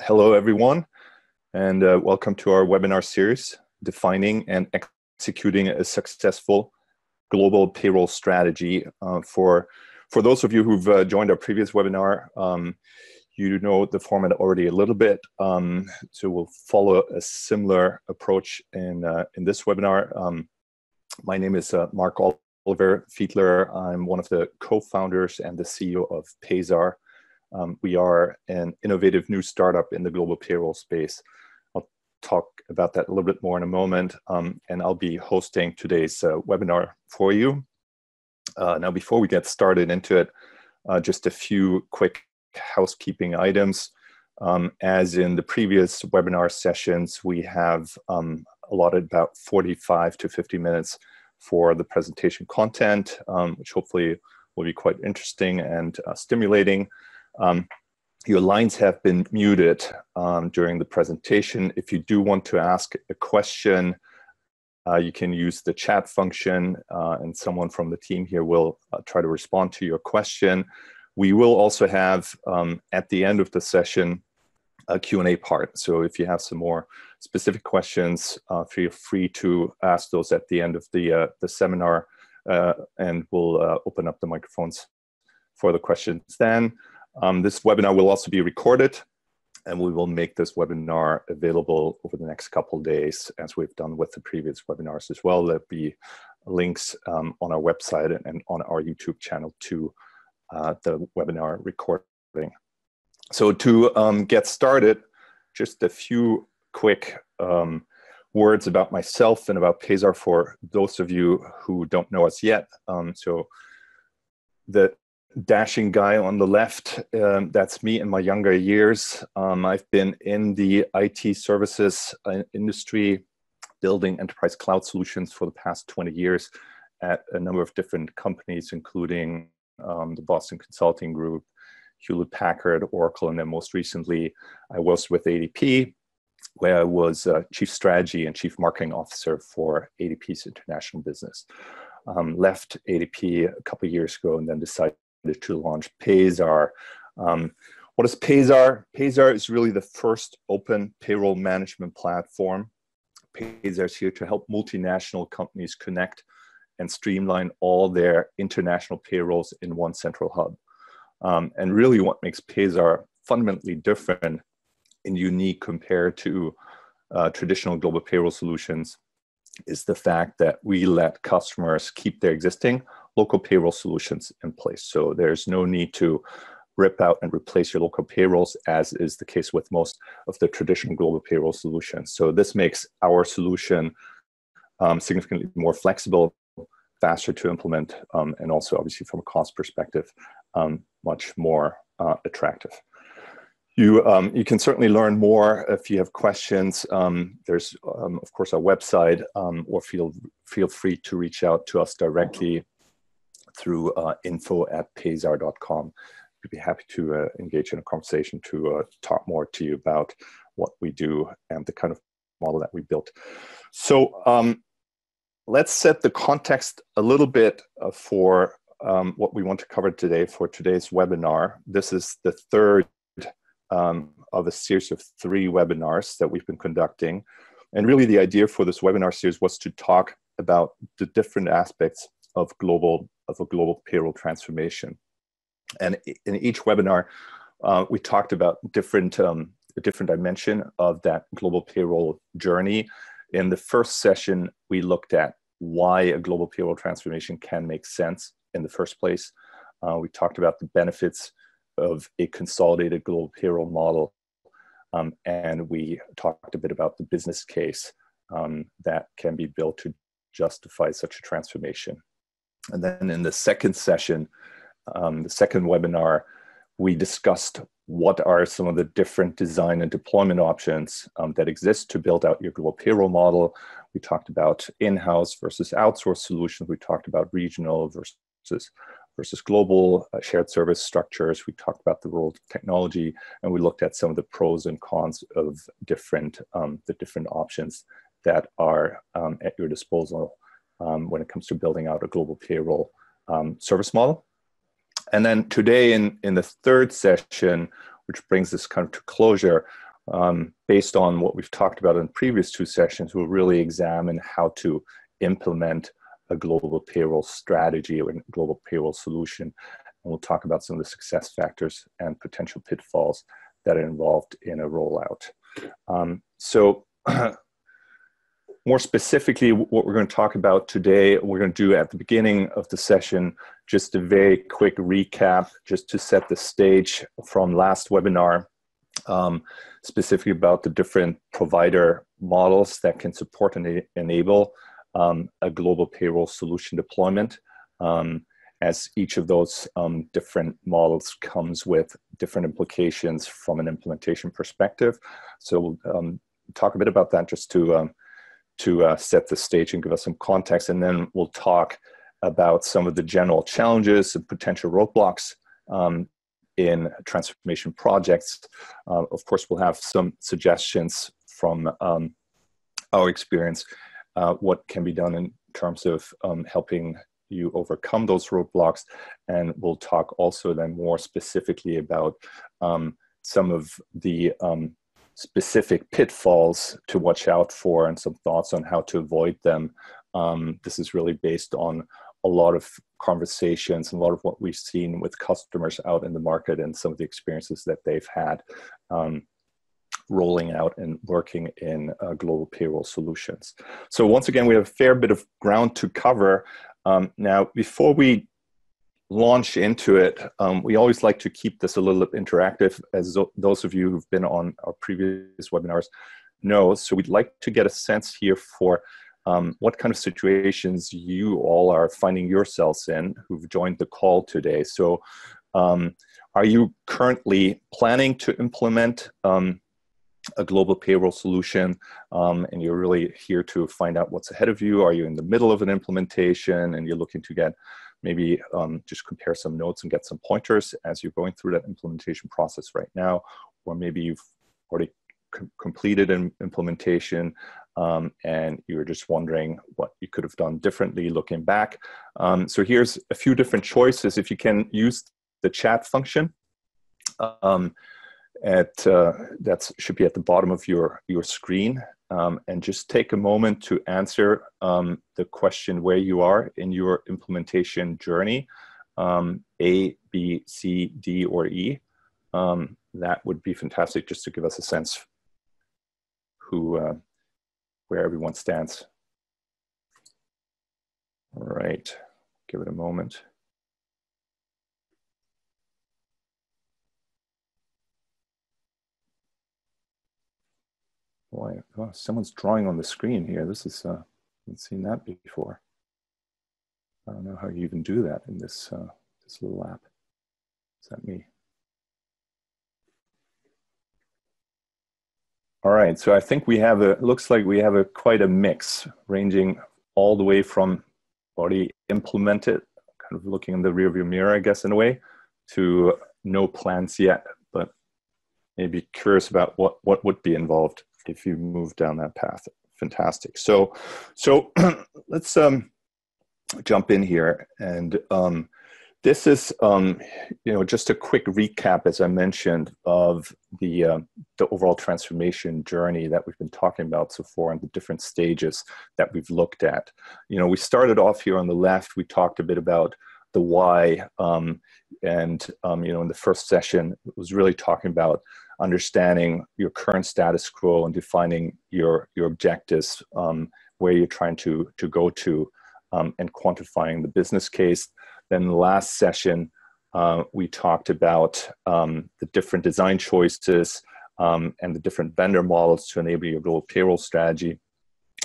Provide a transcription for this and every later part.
Hello, everyone, and welcome to our webinar series, Defining and Executing a Successful Global Payroll Strategy. For those of you who've joined our previous webinar, you know the format already a little bit, so we'll follow a similar approach in this webinar. My name is Mark Oliver Fiedler. I'm one of the co-founders and the CEO of Payzar. We are an innovative new startup in the global payroll space. I'll talk about that a little bit more in a moment, and I'll be hosting today's webinar for you. Now, before we get started into it, just a few quick housekeeping items. As in the previous webinar sessions, we have allotted about 45 to 50 minutes for the presentation content, which hopefully will be quite interesting and stimulating. Your lines have been muted during the presentation. If you do want to ask a question, you can use the chat function, and someone from the team here will try to respond to your question. We will also have, at the end of the session, a Q&A part. So if you have some more specific questions, feel free to ask those at the end of the seminar, and we'll open up the microphones for the questions then. This webinar will also be recorded, and we will make this webinar available over the next couple of days, as we've done with the previous webinars as well. There'll be links on our website and on our YouTube channel to the webinar recording. So to get started, just a few quick words about myself and about Payzar for those of you who don't know us yet. So the dashing guy on the left, that's me in my younger years. I've been in the IT services industry, building enterprise cloud solutions for the past 20 years at a number of different companies, including the Boston Consulting Group, Hewlett-Packard, Oracle, and then most recently, I was with ADP, where I was Chief Strategy and Chief Marketing Officer for ADP's international business. Left ADP a couple of years ago and then decided to launch Payzar. What is Payzar? Payzar is really the first open payroll management platform. Payzar is here to help multinational companies connect and streamline all their international payrolls in one central hub. And really what makes Payzar fundamentally different and unique compared to traditional global payroll solutions is the fact that we let customers keep their existing local payroll solutions in place. So there's no need to rip out and replace your local payrolls, as is the case with most of the traditional global payroll solutions. So this makes our solution significantly more flexible, faster to implement, and also obviously from a cost perspective, much more attractive. You can certainly learn more if you have questions. There's, of course, our website, or feel free to reach out to us directly through info@payzar.com. We'd be happy to engage in a conversation to talk more to you about what we do and the kind of model that we built. So let's set the context a little bit for what we want to cover today for today's webinar. This is the third of a series of 3 webinars that we've been conducting. And really the idea for this webinar series was to talk about the different aspects of a global payroll transformation. And in each webinar, we talked about a different dimension of that global payroll journey. In the first session, we looked at why a global payroll transformation can make sense in the first place. We talked about the benefits of a consolidated global payroll model, and we talked a bit about the business case that can be built to justify such a transformation. And then in the second session, the second webinar, we discussed what are some of the different design and deployment options that exist to build out your global payroll model. We talked about in-house versus outsourced solutions. We talked about regional versus global shared service structures. We talked about the role of technology, and we looked at some of the pros and cons of the different options that are at your disposal when it comes to building out a global payroll service model. And then today in the third session, which brings this kind of to closure, based on what we've talked about in previous two sessions, we'll really examine how to implement a global payroll strategy or a global payroll solution. And we'll talk about some of the success factors and potential pitfalls that are involved in a rollout. So more specifically, what we're going to talk about today, we're going to do at the beginning of the session, just a very quick recap, just to set the stage from last webinar, specifically about the different provider models that can support and enable a global payroll solution deployment, as each of those different models comes with different implications from an implementation perspective. So we'll talk a bit about that just to set the stage and give us some context, and then we'll talk about some of the general challenges and potential roadblocks in transformation projects. Of course, we'll have some suggestions from our experience, what can be done in terms of helping you overcome those roadblocks, and we'll talk also then more specifically about some of the specific pitfalls to watch out for and some thoughts on how to avoid them. This is really based on a lot of conversations and a lot of what we've seen with customers out in the market and some of the experiences that they've had rolling out and working in global payroll solutions. So once again, we have a fair bit of ground to cover. Now, before we launch into it, we always like to keep this a little bit interactive, as those of you who've been on our previous webinars know. So we'd like to get a sense here for what kind of situations you all are finding yourselves in who've joined the call today. So are you currently planning to implement a global payroll solution, and you're really here to find out what's ahead of you? Are you in the middle of an implementation and you're looking to get maybe just compare some notes and get some pointers as you're going through that implementation process right now? Or maybe you've already completed an implementation and you're just wondering what you could have done differently looking back. So here's a few different choices. If you can use the chat function, that should be at the bottom of your screen, and just take a moment to answer the question where you are in your implementation journey, A, B, C, D, or E. That would be fantastic, just to give us a sense where everyone stands. All right, give it a moment. Boy, oh, someone's drawing on the screen here. This is, I haven't seen that before. I don't know how you even do that in this, this little app. Is that me? All right, so I think we have looks like we have quite a mix, ranging all the way from already implemented, kind of looking in the rearview mirror, I guess, in a way, to no plans yet, but maybe curious about what would be involved if you move down that path. Fantastic. So let's jump in here, and this is just a quick recap, as I mentioned, of the overall transformation journey that we've been talking about so far and the different stages that we've looked at. We started off here on the left. We talked a bit about the why, and in the first session, it was really talking about understanding your current status quo and defining your objectives, where you're trying to go to, and quantifying the business case. Then in the last session, we talked about the different design choices and the different vendor models to enable your global payroll strategy.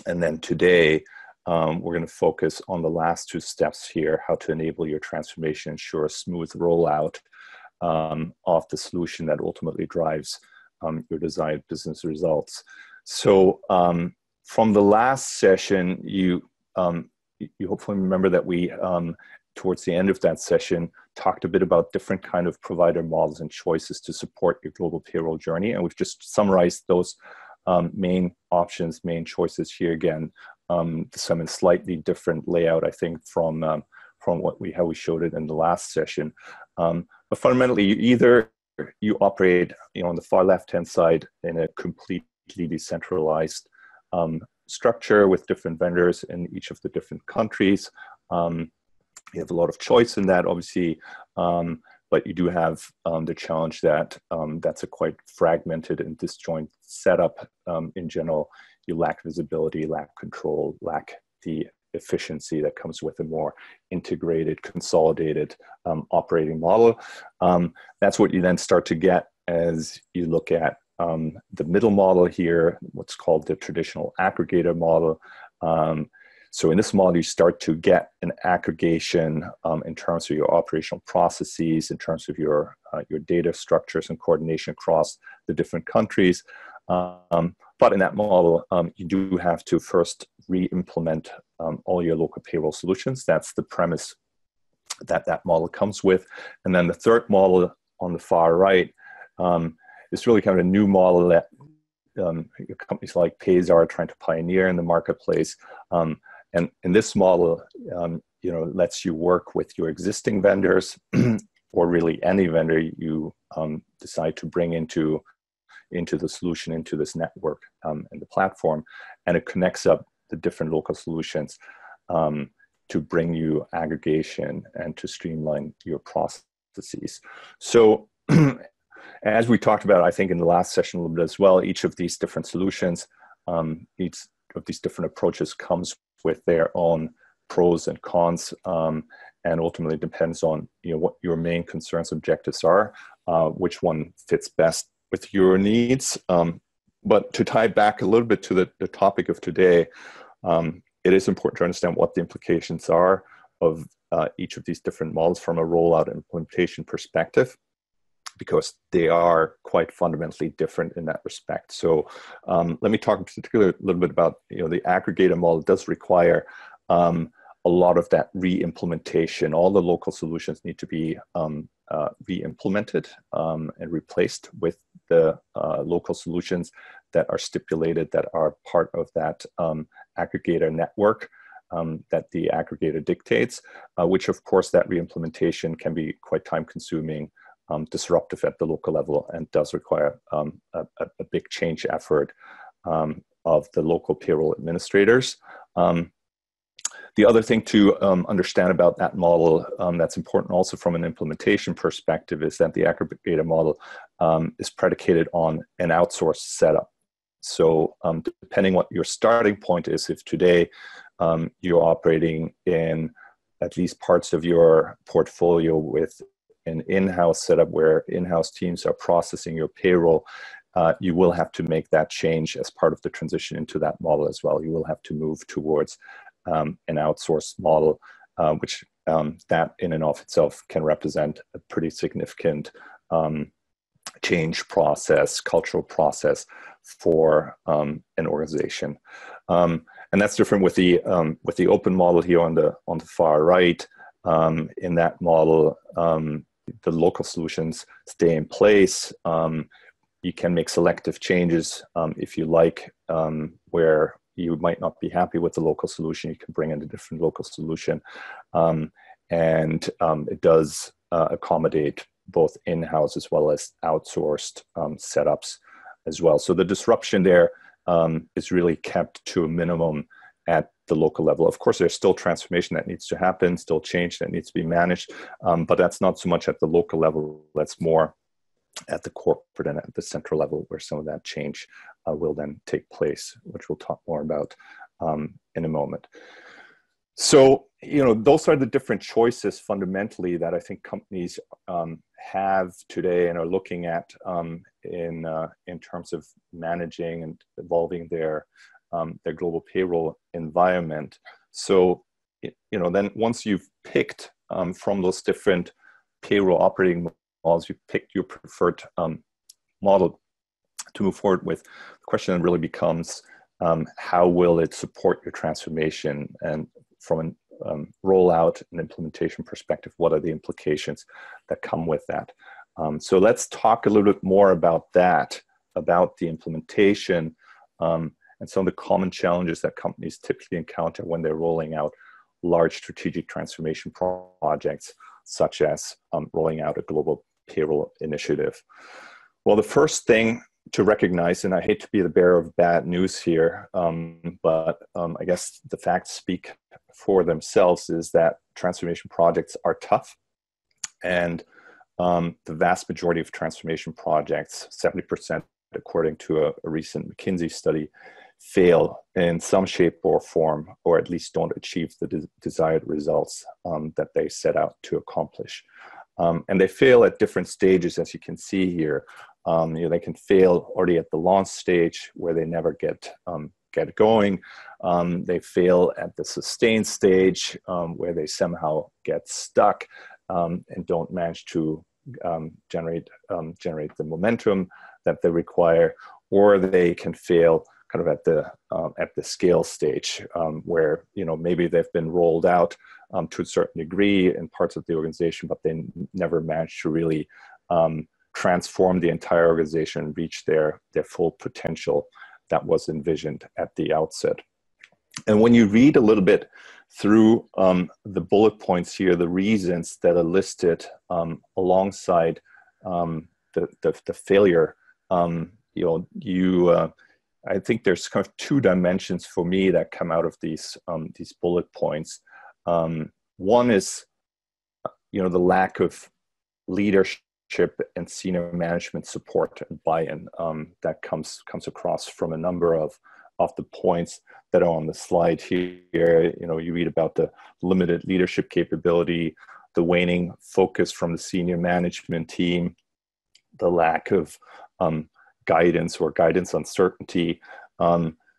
And then today, we're going to focus on the last two steps here: how to enable your transformation, ensure a smooth rollout of the solution that ultimately drives your desired business results. So from the last session, you hopefully remember that we, towards the end of that session, talked a bit about different kind of provider models and choices to support your global payroll journey. And we've just summarized those main options, main choices here again, some in slightly different layout, I think, from how we showed it in the last session. But fundamentally, you either you operate, on the far left-hand side in a completely decentralized structure with different vendors in each of the different countries. You have a lot of choice in that, obviously, but you do have the challenge that that's a quite fragmented and disjoint setup. In general, you lack visibility, lack control, lack the efficiency that comes with a more integrated, consolidated operating model. That's what you then start to get as you look at the middle model here, what's called the traditional aggregator model. So in this model, you start to get an aggregation in terms of your operational processes, in terms of your data structures and coordination across the different countries. But in that model, you do have to first re-implement all your local payroll solutions. That's the premise that that model comes with. And then the third model on the far right is really kind of a new model that companies like Payzar are trying to pioneer in the marketplace. And in this model, lets you work with your existing vendors or really any vendor you decide to bring into the solution, into this network and the platform. And it connects up the different local solutions to bring you aggregation and to streamline your processes. So as we talked about, I think in the last session a little bit as well, each of these different solutions, each of these different approaches comes with their own pros and cons, and ultimately depends on what your main concerns, objectives are, which one fits best with your needs. But to tie back a little bit to the topic of today, it is important to understand what the implications are of each of these different models from a rollout and implementation perspective, because they are quite fundamentally different in that respect. So let me talk in particular a little bit about, the aggregator model does require a lot of that re-implementation. All the local solutions need to be re-implemented and replaced with the local solutions that are stipulated, that are part of that aggregator network that the aggregator dictates, which of course that re-implementation can be quite time consuming, disruptive at the local level, and does require a big change effort of the local payroll administrators. The other thing to understand about that model that's important also from an implementation perspective is that the aggregator model is predicated on an outsourced setup. So depending what your starting point is, if today you're operating in at least parts of your portfolio with an in-house setup where in-house teams are processing your payroll, you will have to make that change as part of the transition into that model as well. You will have to move towards an outsourced model, which that in and of itself can represent a pretty significant change process, cultural process for an organization. And that's different with the open model here on the far right. In that model, the local solutions stay in place. You can make selective changes if you like, where you might not be happy with the local solution. You can bring in a different local solution. And it does accommodate both in-house as well as outsourced setups as well. So the disruption there is really kept to a minimum at the local level. Of course, there's still transformation that needs to happen, still change that needs to be managed, but that's not so much at the local level. That's more at the corporate and at the central level where some of that change will then take place, which we'll talk more about in a moment. So, those are the different choices fundamentally that I think companies have today and are looking at in terms of managing and evolving their global payroll environment. So, then once you've picked from those different payroll operating models, you picked your preferred model to move forward with, the question really becomes, how will it support your transformation? And from a rollout and implementation perspective, what are the implications that come with that? So let's talk a little bit more about that, about the implementation and some of the common challenges that companies typically encounter when they're rolling out large strategic transformation projects, such as rolling out a global payroll initiative? Well, the first thing to recognize, and I hate to be the bearer of bad news here, but I guess the facts speak for themselves, is that transformation projects are tough. And the vast majority of transformation projects, 70%, according to a recent McKinsey study, fail in some shape or form, or at least don't achieve the desired results that they set out to accomplish. And they fail at different stages, as you can see here. They can fail already at the launch stage, where they never get going. They fail at the sustain stage, where they somehow get stuck and don't manage to generate the momentum that they require, or they can fail kind of at the scale stage, where maybe they've been rolled out to a certain degree in parts of the organization, but they never managed to really transform the entire organization and reach their full potential that was envisioned at the outset. And when you read a little bit through the bullet points here, the reasons that are listed alongside the failure, I think there's kind of two dimensions for me that come out of these bullet points. One is, the lack of leadership and senior management support and buy-in that comes across from a number of the points that are on the slide here. You read about the limited leadership capability, the waning focus from the senior management team, the lack of guidance or guidance uncertainty.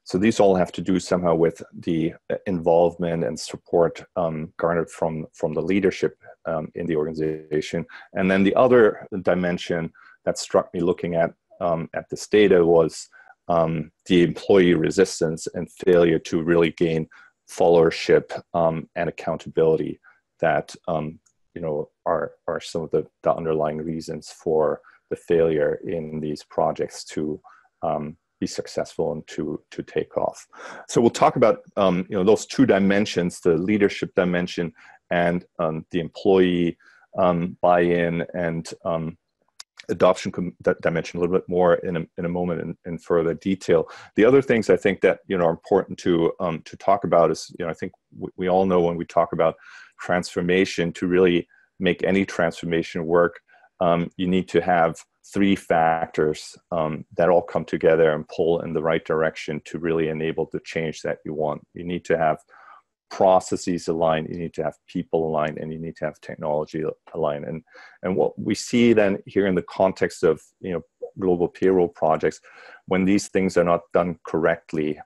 So these all have to do somehow with the involvement and support garnered from the leadership in the organization. And then the other dimension that struck me looking at this data was the employee resistance and failure to really gain followership and accountability that are some of the underlying reasons for the failure in these projects to be successful and to take off. So we'll talk about those two dimensions, the leadership dimension and the employee buy-in and adoption dimension a little bit more in a moment in further detail. The other things I think that are important to talk about is, I think we all know when we talk about transformation, to really make any transformation work, you need to have three factors that all come together and pull in the right direction to really enable the change that you want. You need to have processes aligned, you need to have people aligned, and you need to have technology aligned. And what we see then here in the context of global payroll projects, when these things are not done correctly,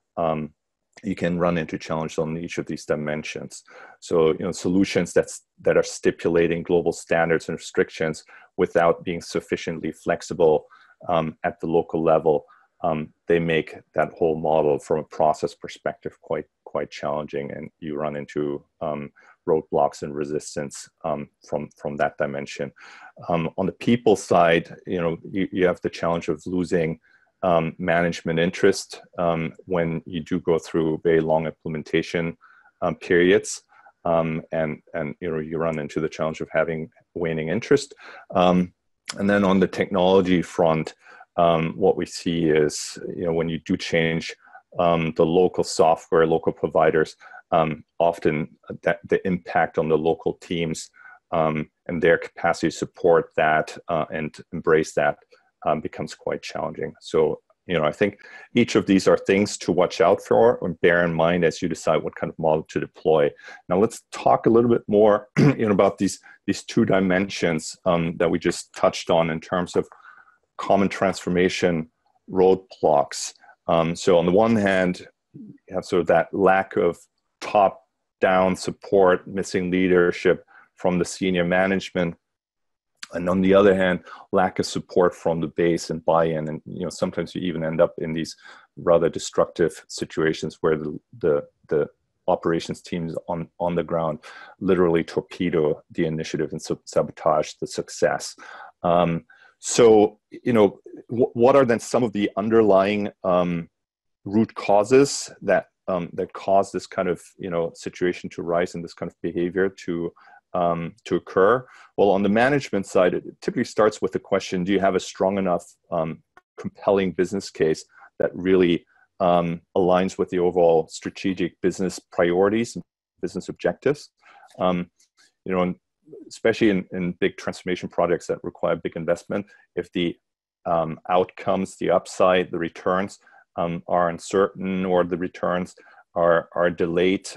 you can run into challenges on each of these dimensions. So, solutions that are stipulating global standards and restrictions without being sufficiently flexible at the local level, they make that whole model from a process perspective quite challenging, and you run into roadblocks and resistance from that dimension. On the people side, you have the challenge of losing management interest when you do go through very long implementation periods, and you run into the challenge of having waning interest. And then on the technology front, what we see is when you do change the local software, local providers, often that the impact on the local teams and their capacity to support that and embrace that becomes quite challenging. So, I think each of these are things to watch out for and bear in mind as you decide what kind of model to deploy. Now, let's talk a little bit more about these two dimensions that we just touched on in terms of common transformation roadblocks. So on the one hand, you have sort of that lack of top-down support, missing leadership from the senior management. And on the other hand, lack of support from the base and buy-in. And sometimes you even end up in these rather destructive situations where the operations teams on the ground literally torpedo the initiative and sabotage the success. So, what are then some of the underlying root causes that cause this kind of situation to rise and this kind of behavior to to occur? Well, on the management side, it typically starts with the question, do you have a strong enough, compelling business case that really aligns with the overall strategic business priorities and business objectives? You know, especially in big transformation projects that require big investment, if the outcomes, the upside, the returns are uncertain, or the returns are delayed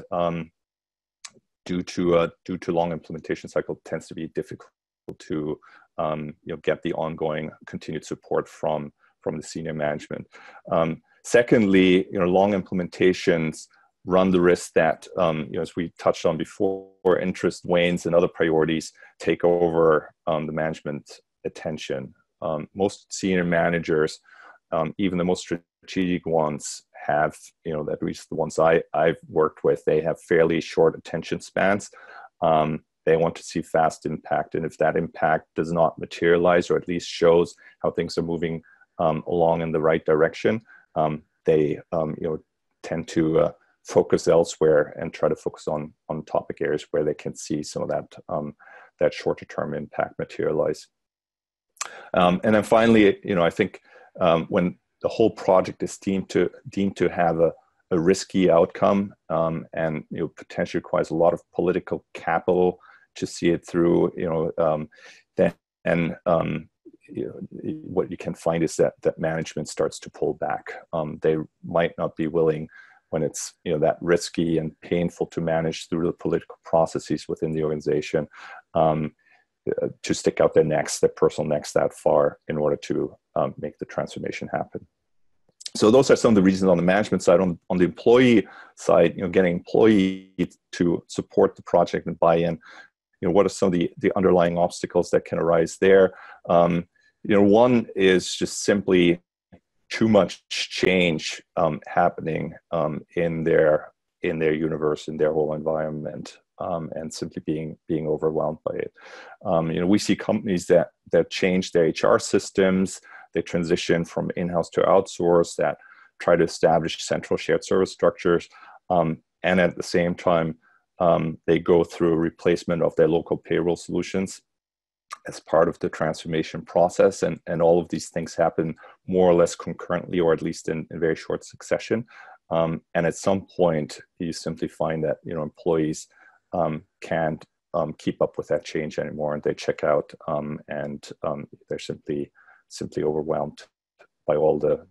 due to long implementation cycle, it tends to be difficult to get the ongoing continued support from the senior management. Secondly, long implementations run the risk that, as we touched on before, interest wanes and other priorities take over the management attention. Most senior managers, even the most strategic ones, have, at least the ones I've worked with, they have fairly short attention spans. They want to see fast impact, and if that impact does not materialize, or at least shows how things are moving along in the right direction, they tend to focus elsewhere and try to focus on topic areas where they can see some of that shorter term impact materialize. And then finally, I think when the whole project is deemed to have a risky outcome, and potentially requires a lot of political capital to see it through, then what you can find is that management starts to pull back. They might not be willing, when it's that risky and painful to manage through the political processes within the organization, to stick out their personal necks that far in order to make the transformation happen. So those are some of the reasons on the management side. On the employee side, getting employees to support the project and buy in, what are some of the underlying obstacles that can arise there? One is just simply too much change happening in their universe, in their whole environment, and simply being overwhelmed by it. We see companies that change their HR systems, they transition from in-house to outsource, that try to establish central shared service structures, and at the same time, they go through a replacement of their local payroll solutions as part of the transformation process. And all of these things happen more or less concurrently, or at least in very short succession. And at some point, you simply find that employees can't keep up with that change anymore, and they check out, and they're simply overwhelmed by all the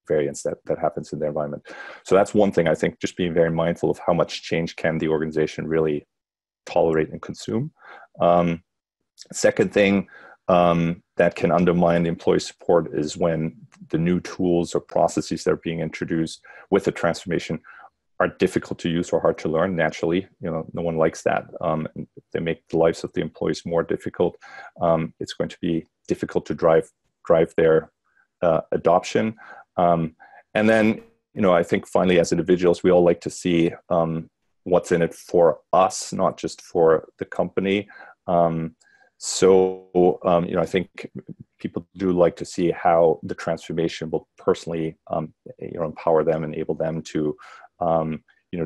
variance that happens in their environment. So that's one thing, I think, just being very mindful of how much change can the organization really tolerate and consume. Second thing that can undermine the employee support is when the new tools or processes that are being introduced with the transformation are difficult to use or hard to learn. Naturally, no one likes that. If they make the lives of the employees more difficult, it's going to be difficult to drive their adoption. And then, I think finally, as individuals, we all like to see what's in it for us, not just for the company. So I think people do like to see how the transformation will personally, empower them, enable them to,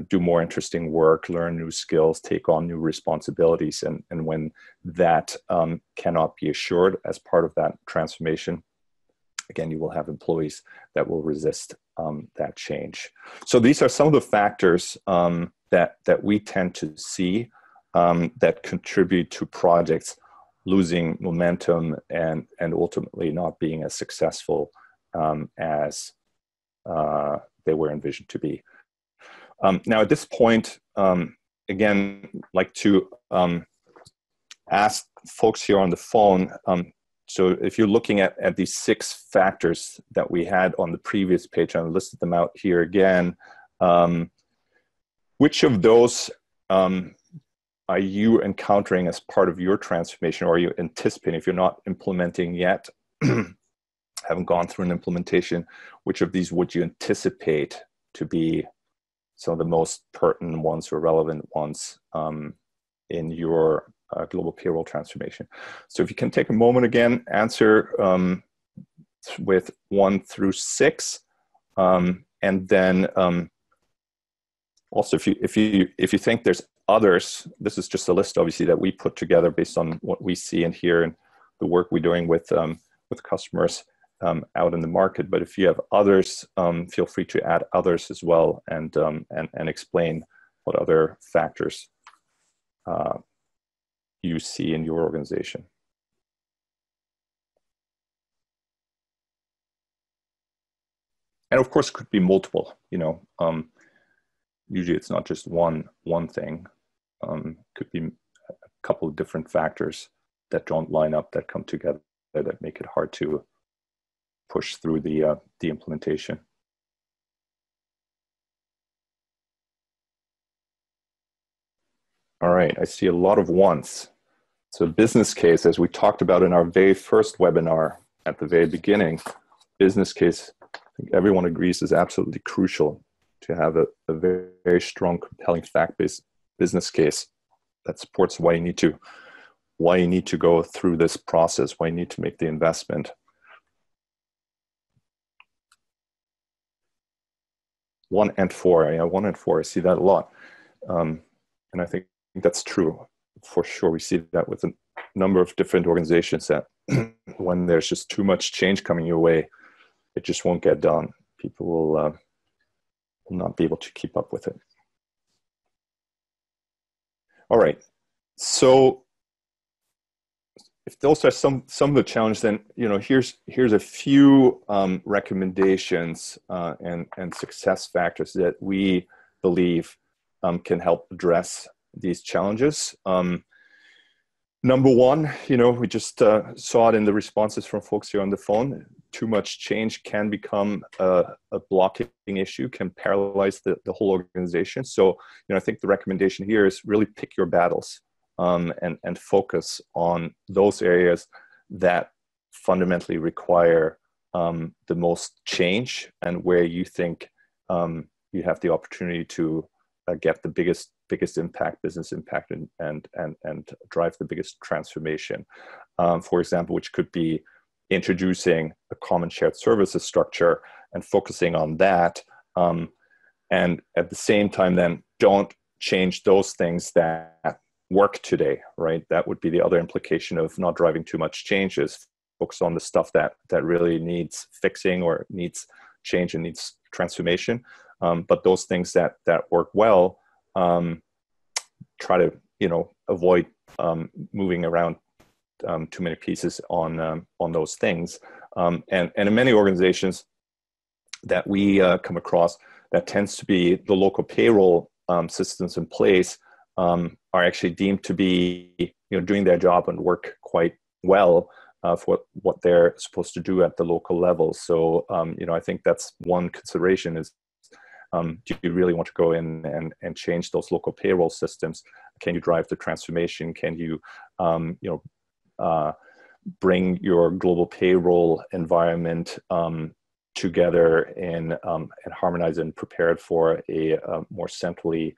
do more interesting work, learn new skills, take on new responsibilities. And when that cannot be assured as part of that transformation, again, you will have employees that will resist that change. So these are some of the factors that we tend to see that contribute to projects losing momentum and ultimately not being as successful as they were envisioned to be. Now, at this point, again, like to ask folks here on the phone, so if you're looking at these 6 factors that we had on the previous page, I listed them out here again, which of those are you encountering as part of your transformation, or are you anticipating, if you're not implementing yet, haven't gone through an implementation, which of these would you anticipate to be some of the most pertinent ones or relevant ones in your global payroll transformation? So if you can take a moment again, answer with 1 through 6, and then also if you think there's others, this is just a list, obviously, that we put together based on what we see and hear and the work we're doing with customers out in the market. But if you have others, feel free to add others as well, and explain what other factors you see in your organization. And of course, it could be multiple. Usually it's not just one thing. Could be a couple of different factors that don't line up, that come together, that make it hard to push through the implementation. All right, I see a lot of ones. So business case, as we talked about in our very first webinar at the very beginning, business case, I think everyone agrees, is absolutely crucial to have a very, very strong, compelling fact-based business case that supports why you need to go through this process, why you need to make the investment. 1 and 4, yeah, 1 and 4, I see that a lot. And I think that's true for sure. We see that with a number of different organizations, that when there's just too much change coming your way, it just won't get done. People will not be able to keep up with it. All right, so if those are some of the challenges, then here's a few recommendations and success factors that we believe can help address these challenges. Number one, we just saw it in the responses from folks here on the phone. Too much change can become a blocking issue, can paralyze the whole organization. So, I think the recommendation here is really pick your battles and focus on those areas that fundamentally require the most change, and where you think you have the opportunity to get the biggest impact, business impact, and drive the biggest transformation. For example, which could be introducing a common shared services structure and focusing on that. And at the same time, then don't change those things that work today, right? That would be the other implication of not driving too much change, is focus on the stuff that really needs fixing or needs change and needs transformation. But those things that work well, try to avoid moving around too many pieces on those things. And in many organizations that we come across, that tends to be the local payroll systems in place are actually deemed to be doing their job and work quite well for what they're supposed to do at the local level. So I think that's one consideration, is do you really want to go in and change those local payroll systems? Can you drive the transformation? Can you bring your global payroll environment together and harmonize and prepare it for a more centrally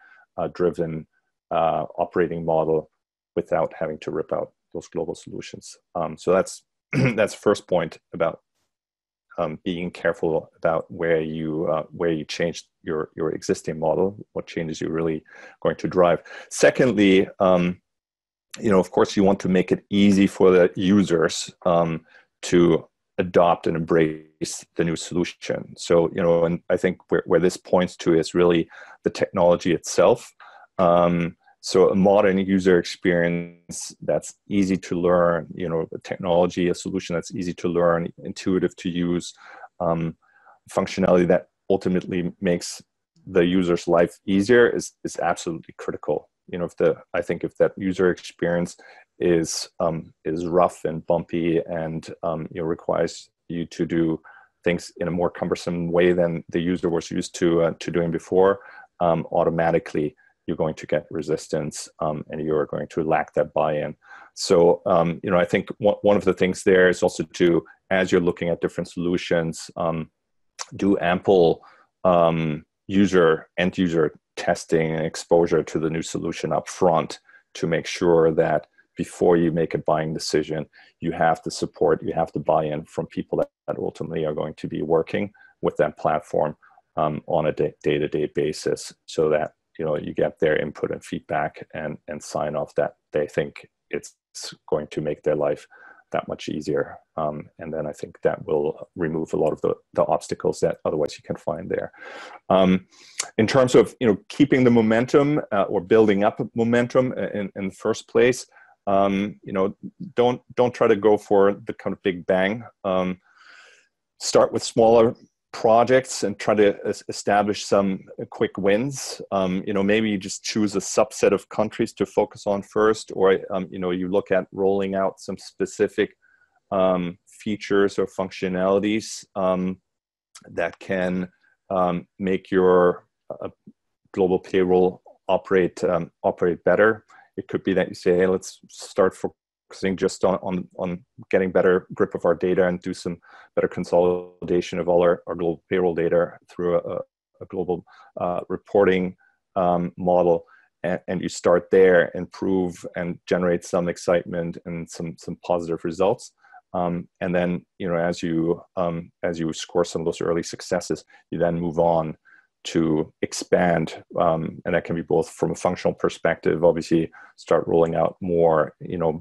driven operating model without having to rip out those global solutions? So that's that's first point about being careful about where you change your existing model, what changes you're really going to drive. Secondly, of course, you want to make it easy for the users to adopt and embrace the new solution. So, and I think where this points to is really the technology itself. So a modern user experience that's easy to learn, a technology, a solution that's easy to learn, intuitive to use, functionality that ultimately makes the user's life easier is absolutely critical. I think if that user experience is rough and bumpy and requires you to do things in a more cumbersome way than the user was used to doing before, automatically you're going to get resistance and you're going to lack that buy-in. So, I think one of the things there is also to, as you're looking at different solutions, do ample end user testing and exposure to the new solution up front to make sure that before you make a buying decision, you have the support, you have the buy-in from people that ultimately are going to be working with that platform on a day-to-day basis, so that you get their input and feedback and sign off that they think it's going to make their life that much easier. And then I think that will remove a lot of the obstacles that otherwise you can find there. In terms of keeping the momentum or building up momentum in the first place, don't try to go for the kind of big bang. Start with smaller projects and try to establish some quick wins. Maybe you just choose a subset of countries to focus on first, or you look at rolling out some specific features or functionalities that can make your global payroll operate better. It could be that you say, hey, let's start focusing just on getting better grip of our data and do some better consolidation of all our global payroll data through a global reporting model. And you start there and prove and generate some excitement and some positive results. And then, as you score some of those early successes, you then move on to expand, and that can be both from a functional perspective. Obviously, start rolling out more,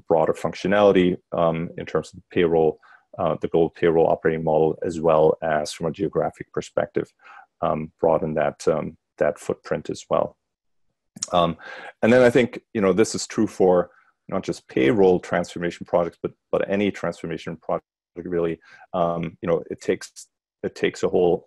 broader functionality in terms of payroll, the global payroll operating model, as well as from a geographic perspective, broaden that footprint as well. And then I think this is true for not just payroll transformation projects, but any transformation project really. It takes a whole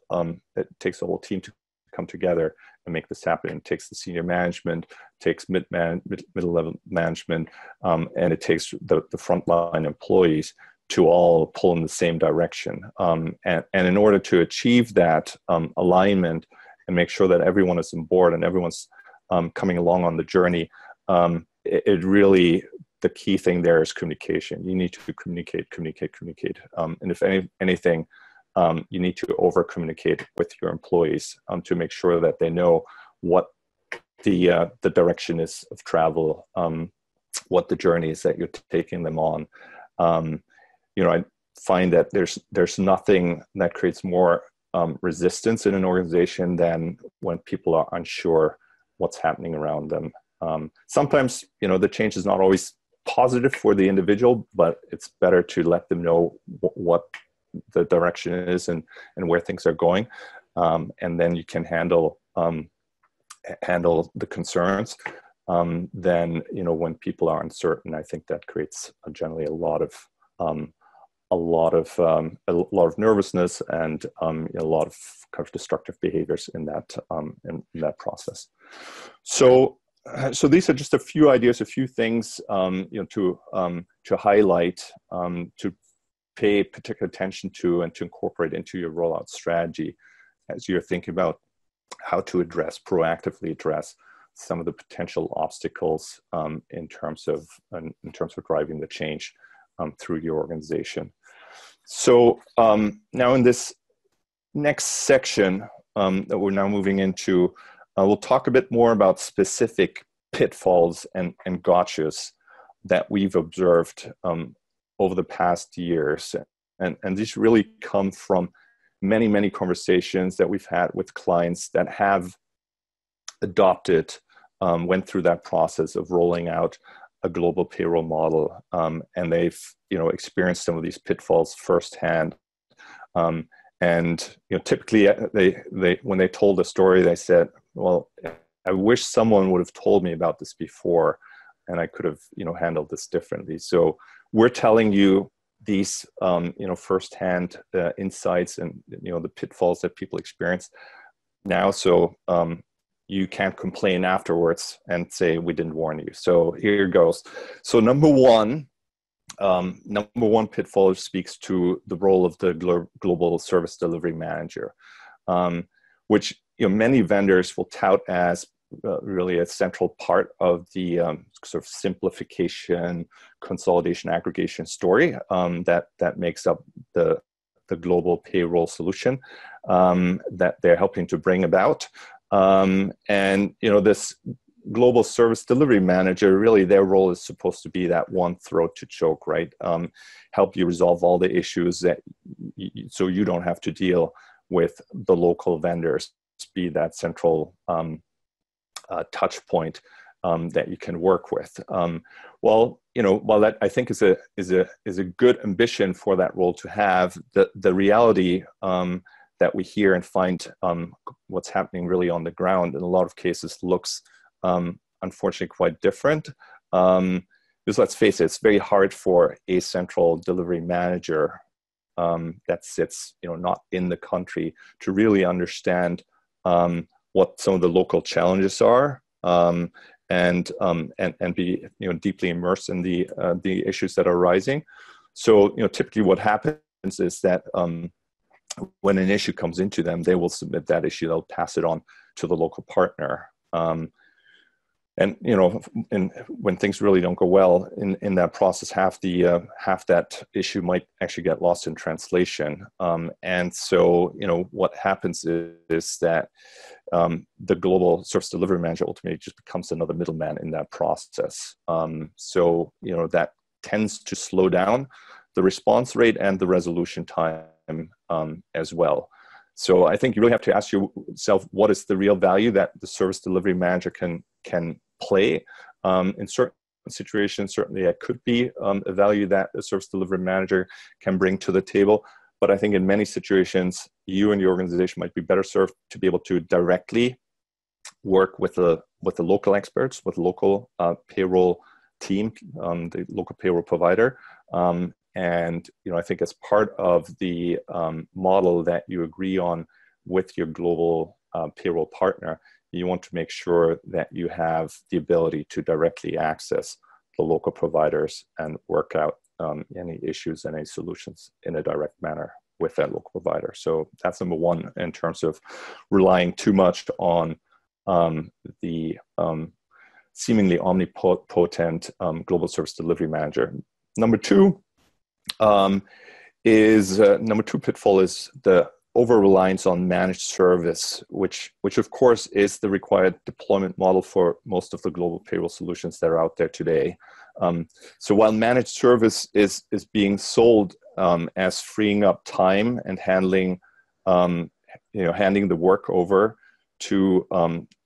team to come together and make this happen. It takes the senior management, takes middle level management, and it takes the frontline employees to all pull in the same direction. And in order to achieve that alignment and make sure that everyone is on board and everyone's coming along on the journey, it really, the key thing there is communication. You need to communicate. And if anything, you need to over-communicate with your employees to make sure that they know what the direction is of travel, what the journey is that you're taking them on. I find that there's nothing that creates more resistance in an organization than when people are unsure what's happening around them. Sometimes, the change is not always positive for the individual, but it's better to let them know what the direction is and where things are going. And then you can handle the concerns. Then, when people are uncertain, I think that creates generally a lot of nervousness and a lot of kind of destructive behaviors in that process. So these are just a few ideas, a few things to highlight, to pay particular attention to and to incorporate into your rollout strategy as you're thinking about how to proactively address some of the potential obstacles in terms of driving the change through your organization. So now in this next section that we're now moving into, we'll talk a bit more about specific pitfalls and gotchas that we've observed over the past years. And these really come from many, many conversations that we've had with clients that have adopted, went through that process of rolling out a global payroll model, and they've experienced some of these pitfalls firsthand. And typically, they when they told the story, they said, "Well, I wish someone would have told me about this before, and I could have handled this differently." So we're telling you these firsthand insights and the pitfalls that people experience now, so you can't complain afterwards and say we didn't warn you. So here goes. So number one pitfall speaks to the role of the global service delivery manager, which many vendors will tout as really a central part of the sort of simplification, consolidation, aggregation story that makes up the global payroll solution that they're helping to bring about. And this global service delivery manager, really their role is supposed to be that one throat to choke, right? Help you resolve all the issues that so you don't have to deal with the local vendors, be that central touch point that you can work with. While that I think is a good ambition for that role to have, the reality that we hear and find what's happening really on the ground in a lot of cases looks unfortunately quite different. Because let's face it, it's very hard for a central delivery manager that sits not in the country to really understand what some of the local challenges are, and be deeply immersed in the issues that are rising. So typically what happens is that when an issue comes into them, they will submit that issue. They'll pass it on to the local partner. And when things really don't go well in that process, half that issue might actually get lost in translation. And so what happens is that the global service delivery manager ultimately just becomes another middleman in that process. So that tends to slow down the response rate and the resolution time as well. So I think you really have to ask yourself, what is the real value that the service delivery manager can play? In certain situations, certainly it could be a value that the service delivery manager can bring to the table. But I think in many situations, you and your organization might be better served to be able to directly work with the local experts, with the local payroll team, the local payroll provider. And I think as part of the model that you agree on with your global payroll partner, you want to make sure that you have the ability to directly access the local providers and work out any issues and any solutions in a direct manner with that local provider. So that's number one in terms of relying too much on the seemingly omnipotent global service delivery manager. Number two pitfall is the over-reliance on managed service, which of course is the required deployment model for most of the global payroll solutions that are out there today. So while managed service is being sold as freeing up time and handing the work over to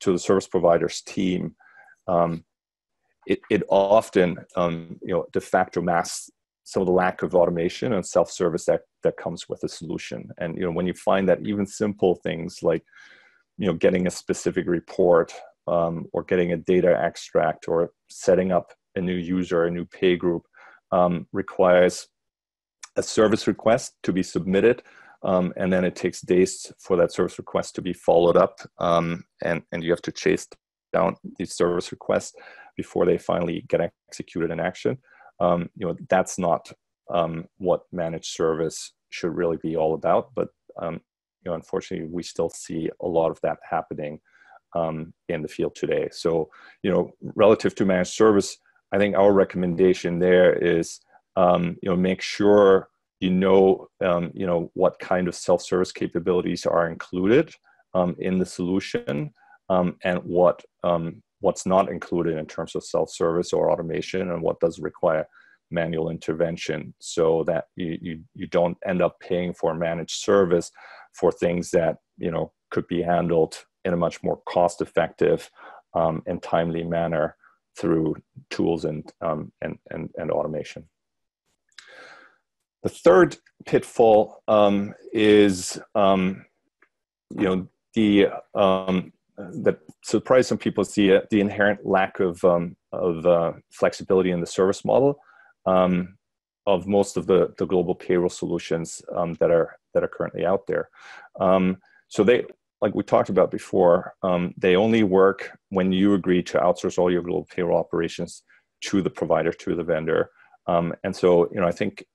the service provider's team, it often de facto masks some of the lack of automation and self-service that comes with a solution. And when you find that even simple things like getting a specific report or getting a data extract or setting up a new user, a new pay group requires a service request to be submitted, and then it takes days for that service request to be followed up, and you have to chase down these service requests before they finally get executed in action. That's not what managed service should really be all about. But unfortunately, we still see a lot of that happening in the field today. So relative to managed service, I think our recommendation there is make sure what kind of self-service capabilities are included in the solution, and what's not included in terms of self-service or automation, and what does require manual intervention, so that you don't end up paying for managed service for things that could be handled in a much more cost-effective and timely manner through tools and automation. The third pitfall is that surprised some people, is the inherent lack of flexibility in the service model of most of the global payroll solutions that are currently out there. So they, like we talked about before, they only work when you agree to outsource all your global payroll operations to the provider, to the vendor. And so I think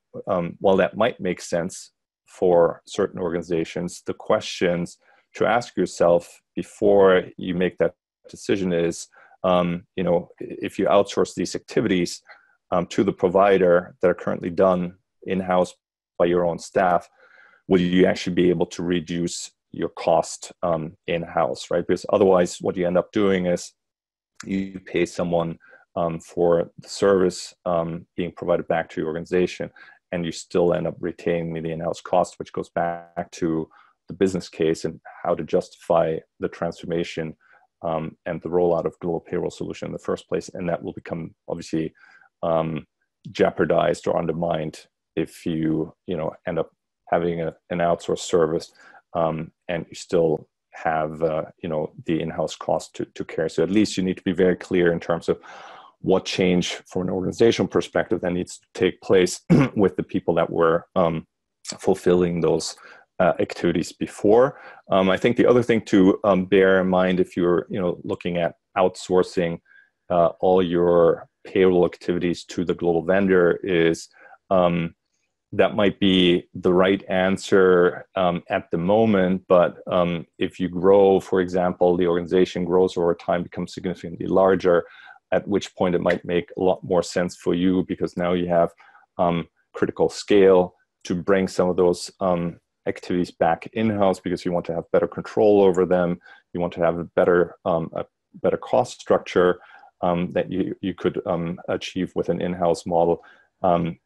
while that might make sense for certain organizations, the questions to ask yourself before you make that decision is, if you outsource these activities to the provider that are currently done in-house by your own staff, will you actually be able to reduce your cost in-house, right? Because otherwise what you end up doing is you pay someone for the service being provided back to your organization, and you still end up retaining the in-house cost, which goes back to the business case and how to justify the transformation and the rollout of global payroll solution in the first place, and that will become obviously jeopardized or undermined if you end up having an outsourced service and you still have the in-house cost to carry. So at least you need to be very clear in terms of what change from an organizational perspective that needs to take place with the people that were fulfilling those activities before. I think the other thing to bear in mind if you're looking at outsourcing all your payroll activities to the global vendor is that might be the right answer at the moment, but if you grow, for example, the organization grows over time, becomes significantly larger, at which point it might make a lot more sense for you because now you have critical scale to bring some of those activities back in-house because you want to have better control over them. You want to have a better cost structure that you could achieve with an in-house model.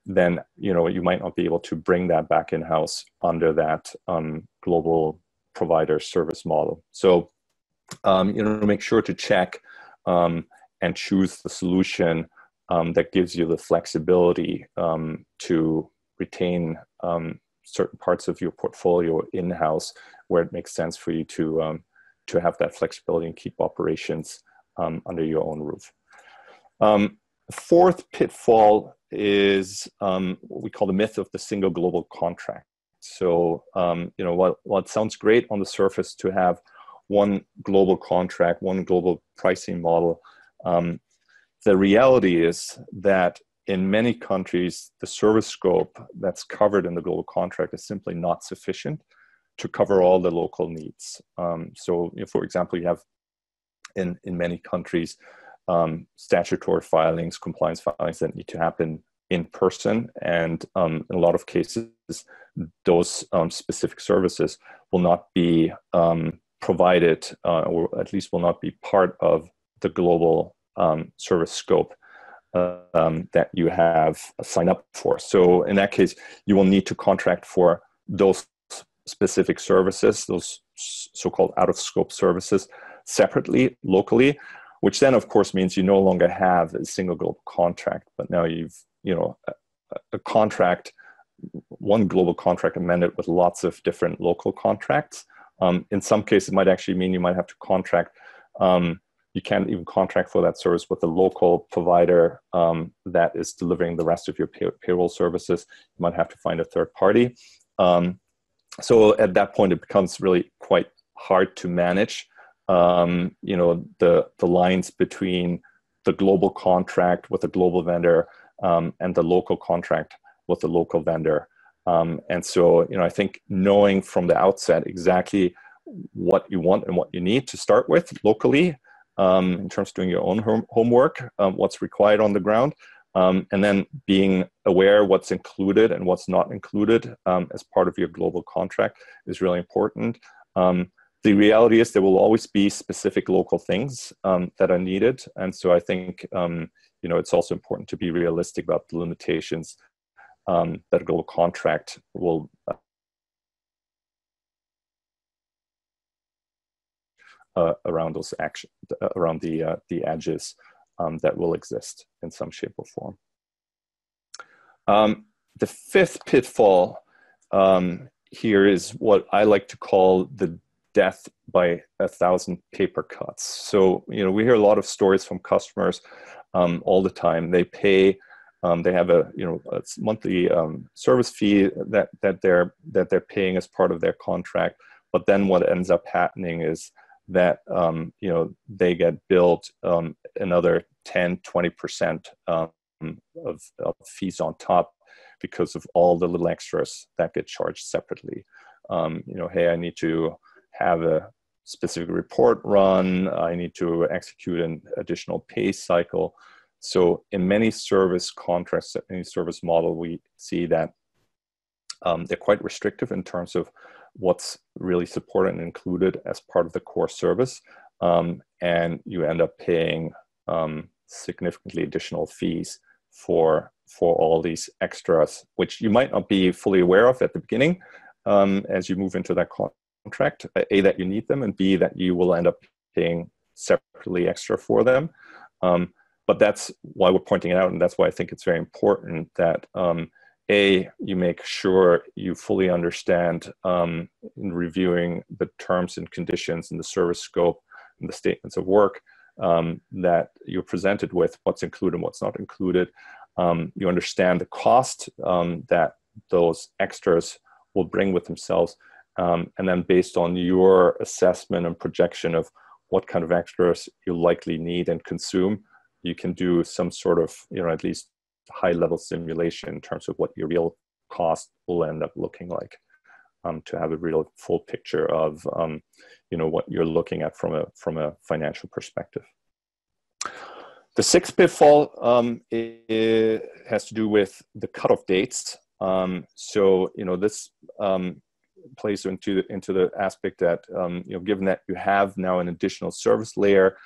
Then you might not be able to bring that back in-house under that global provider service model. So make sure to check and choose the solution that gives you the flexibility to retain certain parts of your portfolio in-house where it makes sense for you to have that flexibility and keep operations under your own roof. Fourth pitfall is what we call the myth of the single global contract. So, while it sounds great on the surface to have one global contract, one global pricing model, the reality is that in many countries, the service scope that's covered in the global contract is simply not sufficient to cover all the local needs. So, for example, you have in many countries, statutory filings, compliance filings that need to happen in person. And in a lot of cases, those specific services will not be provided or at least will not be part of the global service scope that you have signed up for. So in that case, you will need to contract for those specific services, those so-called out-of-scope services separately, locally, which then of course means you no longer have a single global contract, but now you've, a contract, one global contract amended with lots of different local contracts. In some cases, it might actually mean you might have to contract, you can't even contract for that service with the local provider that is delivering the rest of your payroll services. You might have to find a third party. So at that point, it becomes really quite hard to manage, the lines between the global contract with a global vendor and the local contract with the local vendor. And so, I think knowing from the outset exactly what you want and what you need to start with locally, in terms of doing your own homework, what's required on the ground, and then being aware what's included and what's not included as part of your global contract is really important. The reality is there will always be specific local things that are needed. And so I think, it's also important to be realistic about the limitations that a global contract will around those actions, around the edges that will exist in some shape or form. The fifth pitfall here is what I like to call the death by 1,000 paper cuts. So, we hear a lot of stories from customers all the time. They pay, they have a monthly service fee that they're paying as part of their contract. But then what ends up happening is that they get billed another 10-20% of fees on top because of all the little extras that get charged separately. Hey, I need to have a specific report run. I need to execute an additional pay cycle. So in many service contracts, any service model, we see that they're quite restrictive in terms of what's really supported and included as part of the core service. And you end up paying significantly additional fees for all these extras, which you might not be fully aware of at the beginning as you move into that contract, A, that you need them, and B, that you will end up paying separately extra for them. But that's why we're pointing it out, and that's why I think it's very important that you make sure you fully understand in reviewing the terms and conditions and the service scope and the statements of work that you're presented with, what's included and what's not included. You understand the cost that those extras will bring with themselves. And then based on your assessment and projection of what kind of extras you likely need and consume, you can do some sort of, at least high-level simulation in terms of what your real cost will end up looking like, to have a real full picture of, what you're looking at from a financial perspective. The sixth pitfall it has to do with the cutoff dates. So this plays into the aspect that given that you have now an additional service layer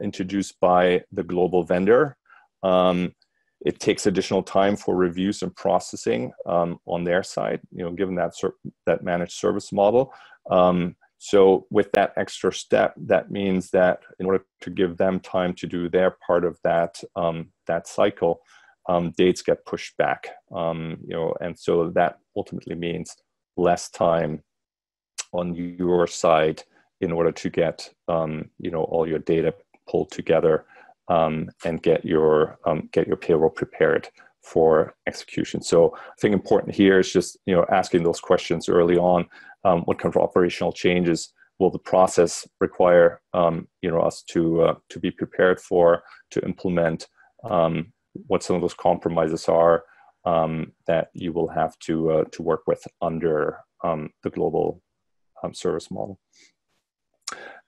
introduced by the global vendor, it takes additional time for reviews and processing on their side. Given that managed service model. So with that extra step, that means that in order to give them time to do their part of that cycle, dates get pushed back. And so that ultimately means less time on your side in order to get all your data pulled together and get your payroll prepared for execution. So I think important here is just asking those questions early on. What kind of operational changes will the process require us to be prepared for, to implement? What some of those compromises are that you will have to work with under the global service model.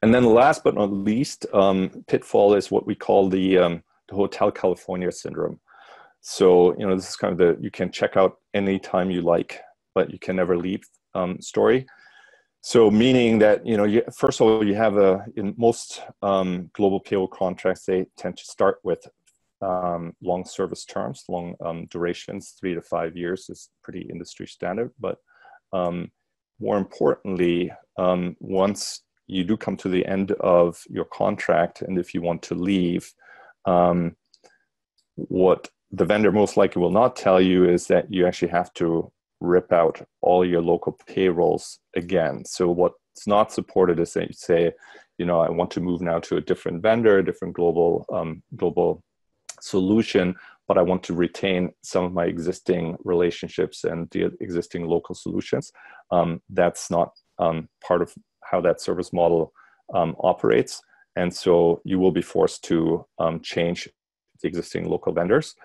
And then last but not least, pitfall is what we call the Hotel California syndrome. So, this is kind of you can check out anytime you like, but you can never leave story. So meaning that, first of all, you have in most global payroll contracts, they tend to start with long service terms, long durations, 3 to 5 years is pretty industry standard. But more importantly, once you do come to the end of your contract, and if you want to leave, what the vendor most likely will not tell you is that you actually have to rip out all your local payrolls again. So what's not supported is that you say, I want to move now to a different vendor, a different global solution, but I want to retain some of my existing relationships and the existing local solutions. That's not part of how that service model operates. And so you will be forced to change the existing local vendors.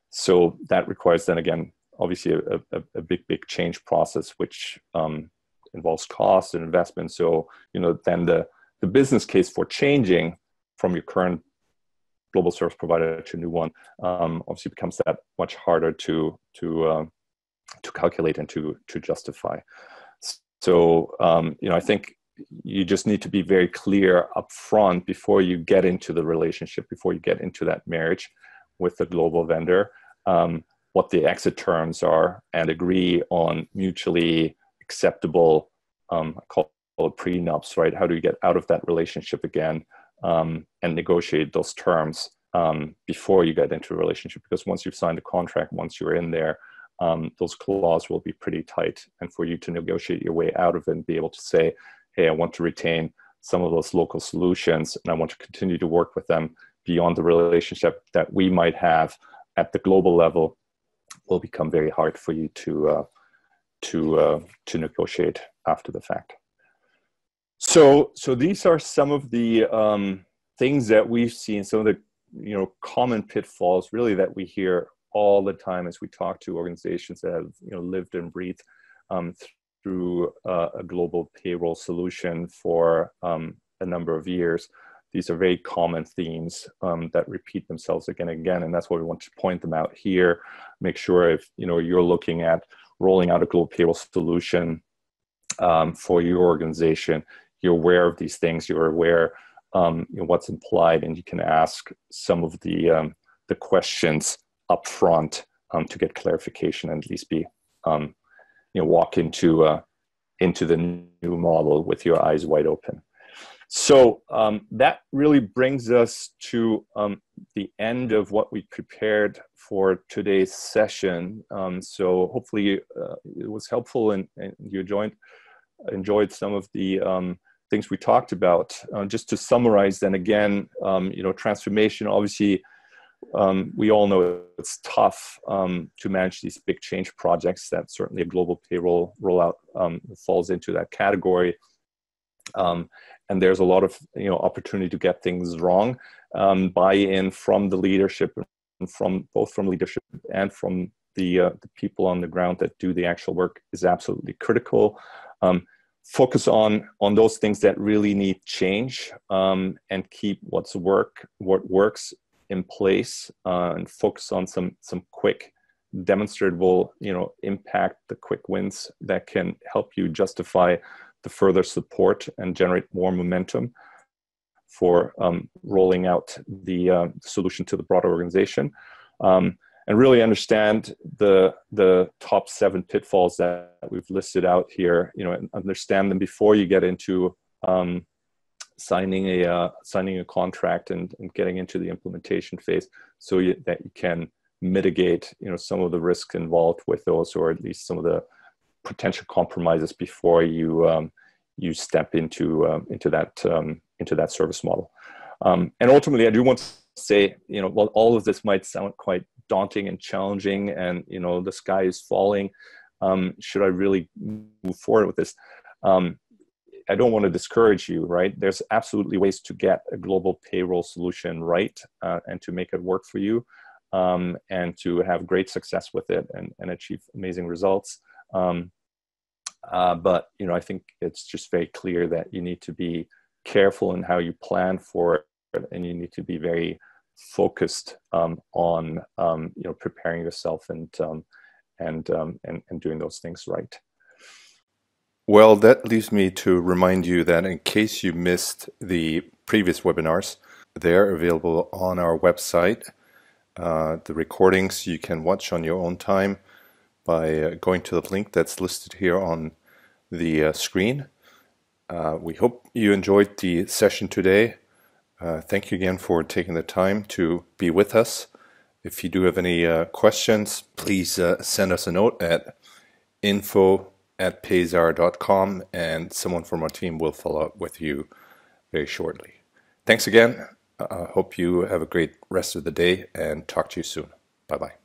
So that requires then again, obviously a big change process, which involves cost and investment. So, then the business case for changing from your current global service provider to a new one obviously becomes that much harder to calculate and to justify. So, I think you just need to be very clear upfront before you get into the relationship, before you get into that marriage with the global vendor, what the exit terms are, and agree on mutually acceptable, I call it prenups, right? How do you get out of that relationship again and negotiate those terms before you get into a relationship? Because once you've signed the contract, once you're in there, those clauses will be pretty tight. And for you to negotiate your way out of it and be able to say, hey, I want to retain some of those local solutions and I want to continue to work with them beyond the relationship that we might have at the global level, will become very hard for you to negotiate after the fact. So these are some of the things that we've seen, some of the common pitfalls really that we hear all the time as we talk to organizations that have lived and breathed through a global payroll solution for a number of years. These are very common themes that repeat themselves again and again, and that's why we want to point them out here. Make sure if you're looking at rolling out a global payroll solution for your organization, you're aware of these things. You're aware what's implied, and you can ask some of the questions up front to get clarification and at least be walk into the new model with your eyes wide open. So that really brings us to the end of what we prepared for today's session. So hopefully it was helpful and you enjoyed some of the things we talked about. Just to summarize then again, transformation, obviously, we all know it's tough to manage these big change projects. That certainly a global payroll rollout falls into that category. And there's a lot of opportunity to get things wrong. Buy-in from the leadership, and from leadership and from the people on the ground that do the actual work is absolutely critical. Focus on those things that really need change, and keep what works in place, and focus on some quick demonstrable impact, the quick wins that can help you justify the further support and generate more momentum for rolling out the solution to the broader organization, and really understand the top 7 pitfalls that we've listed out here. And understand them before you get into signing a contract and getting into the implementation phase, so that you can mitigate some of the risks involved with those, or at least some of the potential compromises before you step into that service model. And ultimately, I do want to say, while all of this might sound quite daunting and challenging, and the sky is falling, should I really move forward with this? I don't want to discourage you, right? There's absolutely ways to get a global payroll solution right, and to make it work for you, and to have great success with it and achieve amazing results. But I think it's just very clear that you need to be careful in how you plan for it, and you need to be very focused on preparing yourself and doing those things right. Well, that leaves me to remind you that in case you missed the previous webinars, they're available on our website. The recordings you can watch on your own time by going to the link that's listed here on the screen. We hope you enjoyed the session today. Thank you again for taking the time to be with us. If you do have any questions, please send us a note at info@payzar.com, and someone from our team will follow up with you very shortly. Thanks again. Hope you have a great rest of the day, and talk to you soon. Bye-bye.